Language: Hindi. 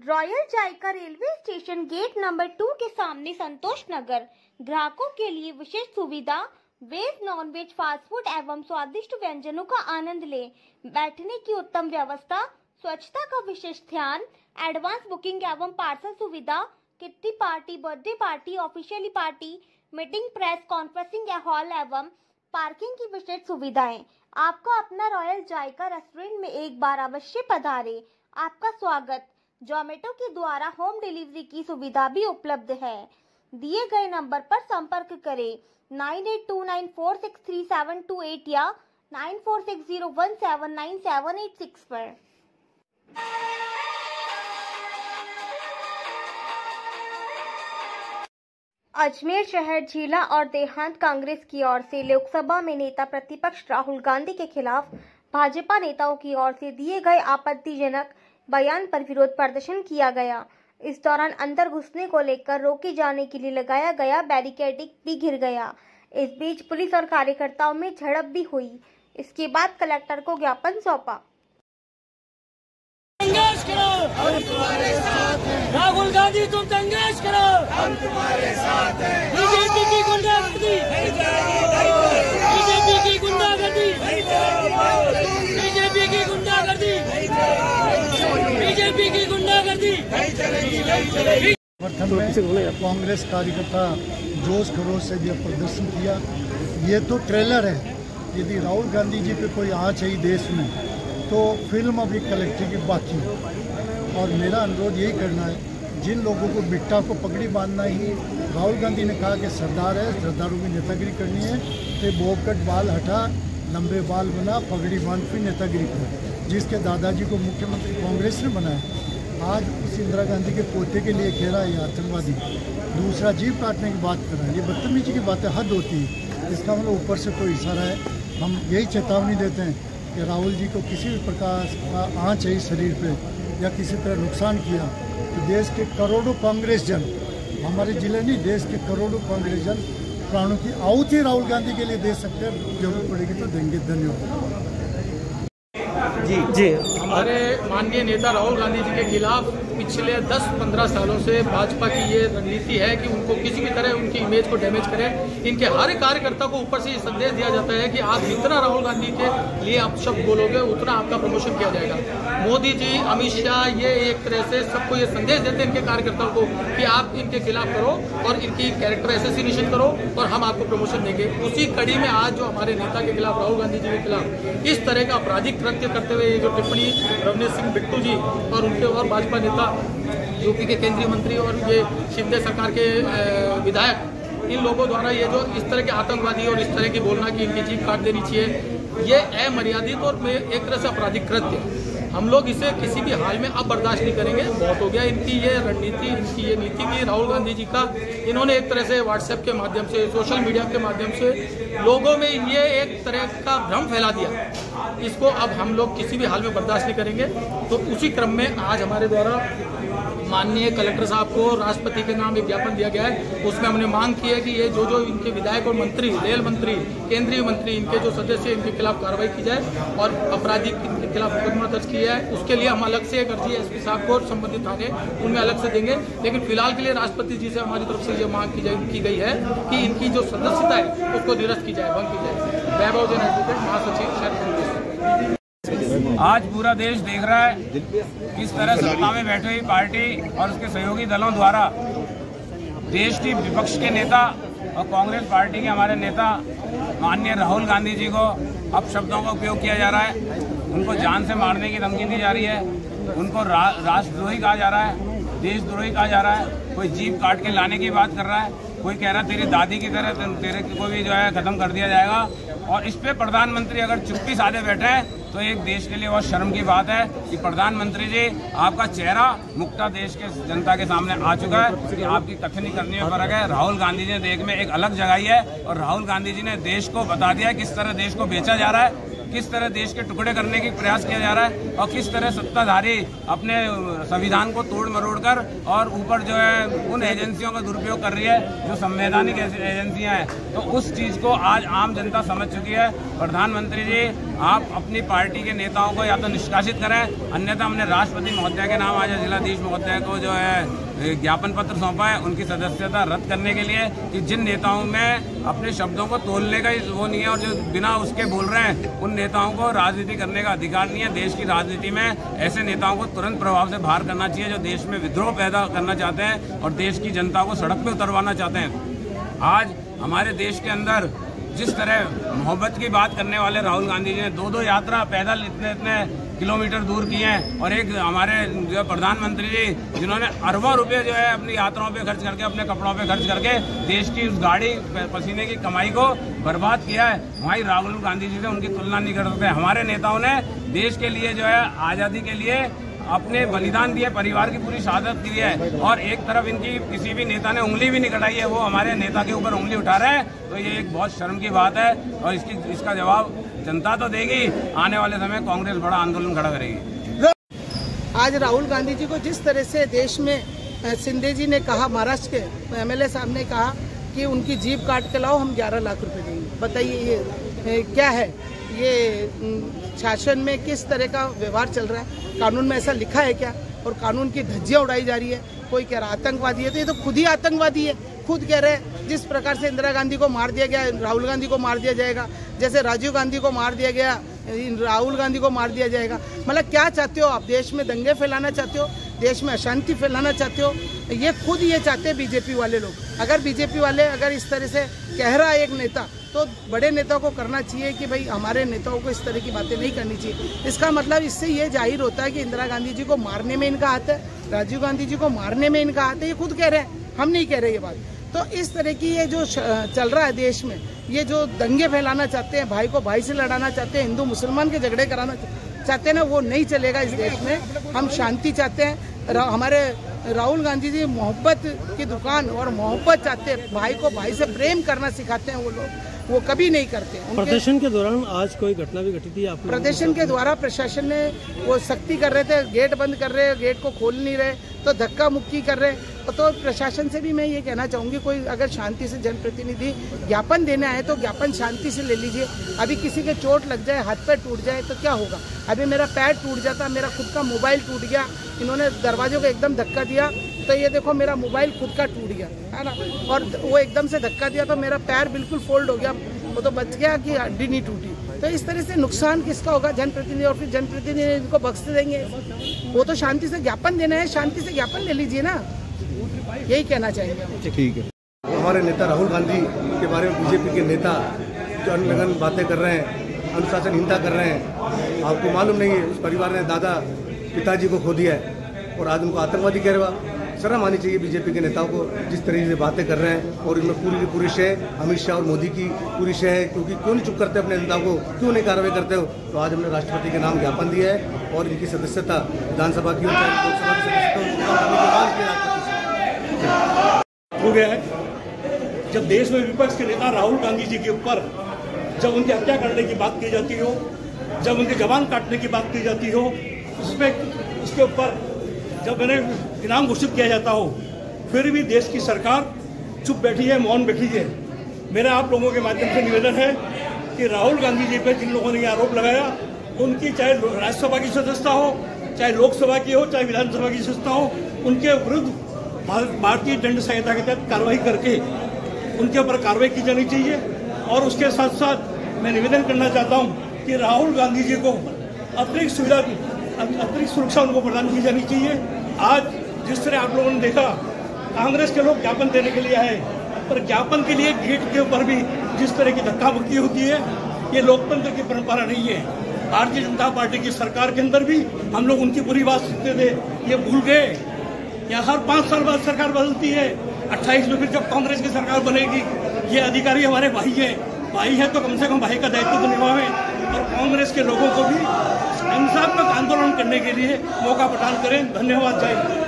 रॉयल जायका रेलवे स्टेशन गेट नंबर 2 के सामने संतोष नगर ग्राहकों के लिए विशेष सुविधा, veg non veg fast food एवं स्वादिष्ट व्यंजनों का आनंद ले, बैठने की उत्तम व्यवस्था, स्वच्छता का विशेष ध्यान, एडवांस बुकिंग एवं पार्सल सुविधा, kitty party, birthday party, officially party, meeting, press conferencing hall एवं पार्किंग की विशेष सुविधाएं। आपका अपना रॉयल जायका रेस्टोरेंट में एक बार अवश्य पधारे। आपका स्वागत। जोमेटो के द्वारा होम डिलीवरी की सुविधा भी उपलब्ध है। दिए गए नंबर पर संपर्क करें 9829463728 या 9460179786 पर। अजमेर शहर जिला और देहात कांग्रेस की ओर से लोकसभा में नेता प्रतिपक्ष राहुल गांधी के खिलाफ भाजपा नेताओं की ओर से दिए गए आपत्तिजनक बयान पर विरोध प्रदर्शन किया गया। इस दौरान अंदर घुसने को लेकर रोके जाने के लिए लगाया गया बैरिकेडिंग भी गिर गया। इस बीच पुलिस और कार्यकर्ताओं में झड़प भी हुई। इसके बाद कलेक्टर को ज्ञापन सौंपा। संघर्ष करो, हम तुम्हारे साथ हैं। राहुल गांधी तुम संघर्ष करो, हम तुम्हारे साथ हैं। बीजेपी की गुंडागर्दी, बीजेपी की गुंडागर्दी, बीजेपी की गुंडागर्दी, बीजेपी की गुंडागर्दी। कांग्रेस कार्यकर्ता जोश खरोश से यह प्रदर्शन किया। ये तो ट्रेलर है। यदि राहुल गांधी जी पे कोई आँच है देश में तो फिल्म अभी कलेक्टर की बाकी है। और मेरा अनुरोध यही करना है, जिन लोगों को बिट्टा को पगड़ी बांधना ही, राहुल गांधी ने कहा कि सरदार है, सरदारों की नेतागिरी करनी है तो बोकट बाल हटा, लंबे बाल बना, पगड़ी बांध फिर नेतागिरी कर। जिसके दादाजी को मुख्यमंत्री कांग्रेस ने बनाया, आज उस इंदिरा गांधी के पोते के लिए कह रहा है आतंकवादी। दूसरा जीव काटने की बात कर रहा है। ये बदतमीजी की बातें हद होती है। इसका मतलब ऊपर से कोई इशारा है। हम यही चेतावनी देते हैं कि राहुल जी को किसी भी प्रकार का आँच है शरीर पे या किसी तरह नुकसान किया तो देश के करोड़ों कांग्रेस जन, हमारे जिले नहीं देश के करोड़ों कांग्रेस जन प्राणों की आहुति राहुल गांधी के लिए दे सकते हैं। जरूरत पड़ेगी तो देंगे। धन्यवाद। जी हमारे माननीय नेता राहुल गांधी जी के खिलाफ पिछले 10-15 सालों से भाजपा की ये रणनीति है कि उनको किसी भी तरह उनकी इमेज को डैमेज करें। इनके हर कार्यकर्ता को ऊपर से ये संदेश दिया जाता है कि आप जितना राहुल गांधी के लिए आप शब्द बोलोगे उतना आपका प्रमोशन किया जाएगा। मोदी जी, अमित शाह ये एक तरह से सबको ये संदेश देते हैं इनके कार्यकर्ताओं को कि आप इनके खिलाफ करो और इनकी कैरेक्टर एसेसिनेशन करो और हम आपको प्रमोशन देंगे। उसी कड़ी में आज जो हमारे नेता के खिलाफ, राहुल गांधी जी के खिलाफ इस तरह का आपराधिक कृत्य करते हुए ये जो टिप्पणी रवनीश सिंह बिट्टू जी और उनके और भाजपा नेता, यूपी के केंद्रीय मंत्री और ये शिंदे सरकार के विधायक, इन लोगों द्वारा ये जो इस तरह के आतंकवादी और इस तरह की बोलना कि इनकी जीभ काट देनी चाहिए, ये अमर्यादित और एक तरह से आपराधिक कृत्य। हम लोग इसे किसी भी हाल में अब बर्दाश्त नहीं करेंगे। बहुत हो गया इनकी ये रणनीति, इनकी ये नीति की राहुल गांधी जी का इन्होंने एक तरह से व्हाट्सएप के माध्यम से, सोशल मीडिया के माध्यम से लोगों में ये एक तरह का भ्रम फैला दिया। इसको अब हम लोग किसी भी हाल में बर्दाश्त नहीं करेंगे। तो उसी क्रम में आज हमारे द्वारा माननीय कलेक्टर साहब को राष्ट्रपति के नाम एक ज्ञापन दिया गया है। उसमें हमने मांग की है कि ये जो इनके विधायक और मंत्री, रेल मंत्री, केंद्रीय मंत्री, इनके जो सदस्य, इनके खिलाफ कार्रवाई की जाए और आपराधिक इनके खिलाफ मुकदमा दर्ज किया है। उसके लिए हम अलग से एक अर्जी एसपी साहब को संबंधित थाने उनमें अलग से देंगे। लेकिन फिलहाल के लिए राष्ट्रपति जी से हमारी तरफ से ये मांग की गई है कि इनकी जो सदस्यता है उसको निरस्त की जाए, भंग की जाए। वैभव जैन एडवोकेट, महासचिव शहर कांग्रेस। आज पूरा देश देख रहा है किस तरह सत्ता में बैठी हुई पार्टी और उसके सहयोगी दलों द्वारा देश की विपक्ष के नेता और कांग्रेस पार्टी के हमारे नेता माननीय राहुल गांधी जी को अपशब्दों का उपयोग किया जा रहा है। उनको जान से मारने की धमकी दी जा रही है। उनको राष्ट्रद्रोही कहा जा रहा है, देशद्रोही कहा जा रहा है। कोई जीभ काट के लाने की बात कर रहा है। कोई कह रहा है तेरी दादी की तरह तेरे को भी जो है खत्म कर दिया जाएगा। और इस पे प्रधानमंत्री अगर चुप्पी साधे बैठे हैं तो एक देश के लिए बहुत शर्म की बात है कि प्रधानमंत्री जी, आपका चेहरा मुक्ता देश के जनता के सामने आ चुका है कि आपकी कथनी करने में फर्क है। राहुल गांधी जी ने देश में एक अलग जगाई है और राहुल गांधी जी ने देश को बता दिया है किस तरह देश को बेचा जा रहा है। किस तरह देश के टुकड़े करने की प्रयास किया जा रहा है और किस तरह सत्ताधारी अपने संविधान को तोड़ मरोड़ कर और ऊपर जो है उन एजेंसियों का दुरुपयोग कर रही है जो संवैधानिक एजेंसियां हैं। तो उस चीज़ को आज आम जनता समझ चुकी है। प्रधानमंत्री जी, आप अपनी पार्टी के नेताओं को या तो निष्कासित करें, अन्यथा हमने राष्ट्रपति महोदय के नाम आज जिलाधीश महोदय को जो है ज्ञापन पत्र सौंपा है उनकी सदस्यता रद्द करने के लिए कि जिन नेताओं में अपने शब्दों को तोलने का वो नहीं है और जो बिना उसके बोल रहे हैं उन नेताओं को राजनीति करने का अधिकार नहीं है। देश की राजनीति में ऐसे नेताओं को तुरंत प्रभाव से बाहर करना चाहिए जो देश में विद्रोह पैदा करना चाहते हैं और देश की जनता को सड़क पे उतरवाना चाहते हैं। आज हमारे देश के अंदर जिस तरह मोहब्बत की बात करने वाले राहुल गांधी जी ने 2-2 यात्रा पैदल इतने किलोमीटर दूर किए हैं और एक हमारे जो प्रधानमंत्री जी जिन्होंने अरबों रुपए जो है अपनी यात्राओं पे खर्च करके अपने कपड़ों पे खर्च करके देश की उस गाड़ी पसीने की कमाई को बर्बाद किया है, वहीं राहुल गांधी जी से उनकी तुलना नहीं कर सकते। हमारे नेताओं ने देश के लिए जो है आज़ादी के लिए अपने बलिदान दिए, परिवार की पूरी शहादत दी है और एक तरफ इनकी किसी भी नेता ने उंगली भी नहीं कटाई है, वो हमारे नेता के ऊपर उंगली उठा रहे हैं। तो ये एक बहुत शर्म की बात है और इसका जवाब जनता तो देगी। आने वाले समय कांग्रेस बड़ा आंदोलन खड़ा करेगी। आज राहुल गांधी जी को जिस तरह से देश में शिंदे जी ने कहा, महाराष्ट्र के एमएलए साहब ने कहा कि उनकी जीप काट के लाओ, हम 11 लाख रुपए देंगे। बताइए ये क्या है? ये शासन में किस तरह का व्यवहार चल रहा है? कानून में ऐसा लिखा है क्या? और कानून की धज्जियां उड़ाई जा रही है। कोई कह रहा आतंकवादी है, तो ये तो खुद ही आतंकवादी है। खुद कह रहे हैं जिस प्रकार से इंदिरा गांधी को मार दिया गया, राहुल गांधी को मार दिया जाएगा, जैसे राजीव गांधी को मार दिया गया, राहुल गांधी को मार दिया जाएगा। मतलब क्या चाहते हो आप? देश में दंगे फैलाना चाहते हो? देश में अशांति फैलाना चाहते हो? ये खुद ये चाहते हैं बीजेपी वाले लोग। अगर बीजेपी वाले अगर इस तरह से कह रहा है एक नेता, तो बड़े नेताओं को करना चाहिए कि भाई हमारे नेताओं को इस तरह की बातें नहीं करनी चाहिए। इसका मतलब इससे ये जाहिर होता है कि इंदिरा गांधी जी को मारने में इनका हाथ है, राजीव गांधी जी को मारने में इनका हाथ है। ये खुद कह रहे हैं, हम नहीं कह रहे ये बात। तो इस तरह की ये जो चल रहा है देश में, ये जो दंगे फैलाना चाहते हैं, भाई को भाई से लड़ाना चाहते हैं, हिंदू मुसलमान के झगड़े कराना चाहते हैं ना, वो नहीं चलेगा इस देश में। हम शांति चाहते हैं। हमारे राहुल गांधी जी मोहब्बत की दुकान और मोहब्बत चाहते हैं, भाई को भाई से प्रेम करना सिखाते हैं वो लोग, वो कभी नहीं करते। प्रदर्शन के दौरान आज कोई घटना भी घटी थी? आप प्रदर्शन के द्वारा प्रशासन ने वो सख्ती कर रहे थे, गेट बंद कर रहे, गेट को खोल नहीं रहे, तो धक्का मुक्की कर रहे। तो प्रशासन से भी मैं ये कहना चाहूंगी, कोई अगर शांति से जनप्रतिनिधि ज्ञापन देने आए तो ज्ञापन शांति से ले लीजिए। अभी किसी के चोट लग जाए, हाथ पैर टूट जाए तो क्या होगा? अभी मेरा पैर टूट जाता, मेरा खुद का मोबाइल टूट गया, इन्होंने दरवाजे को एकदम धक्का दिया, तो ये देखो मेरा मोबाइल खुद का टूट गया है ना, और वो एकदम से धक्का दिया तो मेरा पैर बिल्कुल फोल्ड हो गया, वो तो बच गया कि हड्डी नहीं टूटी। तो इस तरह से नुकसान किसका होगा? जनप्रतिनिधि। और फिर जनप्रतिनिधि इनको बख्श देंगे? वो तो शांति से ज्ञापन देना है, शांति से ज्ञापन ले लीजिए ना, यही कहना चाहेंगे। ठीक है। हमारे नेता राहुल गांधी के बारे में बीजेपी के नेता जो अनलगन बातें कर रहे हैं, अनुशासनहीनता कर रहे हैं। आपको मालूम नहीं है उस परिवार ने दादा पिताजी को खो दिया है और आज उनको आतंकवादी कह रहा। शर्म आनी चाहिए बीजेपी के नेताओं को जिस तरीके से बातें कर रहे हैं। और इनमें पूरी की पूरी शय अमित शाह और मोदी की पूरी शय है, क्योंकि क्यों नहीं चुप करते अपने नेताओं को, क्यों नहीं कार्रवाई करते हो? तो आज हमने राष्ट्रपति के नाम ज्ञापन दिया है और इनकी सदस्यता विधानसभा की लोकसभा की सदस्यता हो गया है। जब देश में विपक्ष के नेता राहुल गांधी जी के ऊपर जब उनकी हत्या करने की बात की जाती हो, जब उनके जवान काटने की बात की जाती हो, उसके ऊपर जब मैंने इनाम घोषित किया जाता हो, फिर भी देश की सरकार चुप बैठी है, मौन बैठी है। मेरा आप लोगों के माध्यम से निवेदन है कि राहुल गांधी जी पे जिन लोगों ने ये आरोप लगाया, उनकी चाहे राज्यसभा की सदस्यता हो, चाहे लोकसभा की हो, चाहे विधानसभा की सदस्यता हो, उनके विरुद्ध भारतीय दंड संहिता के तहत कार्रवाई करके उनके ऊपर कार्रवाई की जानी चाहिए। और उसके साथ साथ मैं निवेदन करना चाहता हूं कि राहुल गांधी जी को अतिरिक्त सुविधा, अतिरिक्त सुरक्षा उनको प्रदान की जानी चाहिए। आज जिस तरह आप लोगों ने देखा, कांग्रेस के लोग ज्ञापन देने के लिए आए, पर ज्ञापन के लिए गेट के ऊपर भी जिस तरह की धक्का मुक्की होती है, ये लोकतंत्र की परंपरा नहीं है। भारतीय जनता पार्टी की सरकार के अंदर भी हम लोग उनकी बुरी बात सुनते थे, ये भूल गए। यहाँ हर 5 साल बाद सरकार बदलती है, 28 में फिर जब कांग्रेस की सरकार बनेगी, ये अधिकारी हमारे भाई हैं तो कम से कम भाई का दायित्व तो निभावें और कांग्रेस के लोगों को भी हिंसात्मक आंदोलन करने के लिए मौका प्रदान करें। धन्यवाद। जय हिंद।